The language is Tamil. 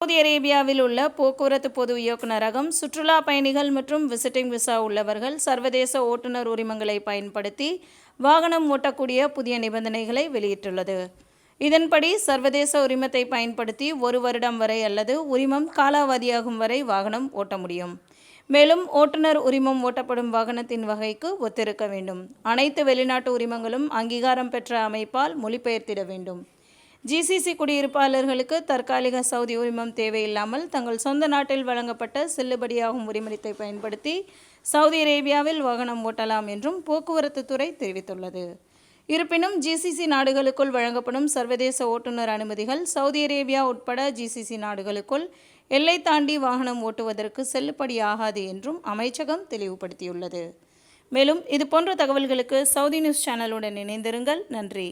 சவுதி அரேபியாவில் உள்ள போக்குவரத்து பொது இயக்குநரகம் சுற்றுலா பயணிகள் மற்றும் விசிட்டிங் விசா உள்ளவர்கள் சர்வதேச ஓட்டுநர் உரிமங்களை பயன்படுத்தி வாகனம் ஓட்டக்கூடிய புதிய நிபந்தனைகளை வெளியிட்டுள்ளது. இதன்படி சர்வதேச உரிமத்தை பயன்படுத்தி 1 வருடம் வரை அல்லது உரிமம் காலாவதியாகும் வரை வாகனம் ஓட்ட முடியும். மேலும் ஓட்டுநர் உரிமம் ஓட்டப்படும் வாகனத்தின் வகைக்கு ஒத்திருக்க வேண்டும். அனைத்து வெளிநாட்டு உரிமங்களும் அங்கீகாரம் பெற்ற அமைப்பால் மொழிபெயர்த்திட வேண்டும். ஜிசிசி குடியிருப்பாளர்களுக்கு தற்காலிக சவுதி உரிமம் தேவையில்லாமல் தங்கள் சொந்த நாட்டில் வழங்கப்பட்ட செல்லுபடியாகும் உரிமத்தை பயன்படுத்தி சவுதி அரேபியாவில் வாகனம் ஓட்டலாம் என்றும் போக்குவரத்து துறை தெரிவித்துள்ளது. இருப்பினும் ஜிசிசி நாடுகளுக்குள் வழங்கப்படும் சர்வதேச ஓட்டுநர் அனுமதிகள் சவுதி அரேபியா உட்பட ஜிசிசி நாடுகளுக்குள் எல்லை தாண்டி வாகனம் ஓட்டுவதற்கு செல்லுபடியாகாது என்றும் அமைச்சகம் தெளிவுபடுத்தியுள்ளது. மேலும் இதுபோன்ற தகவல்களுக்கு சவுதி நியூஸ் சேனலுடன் இணைந்திருங்கள். நன்றி.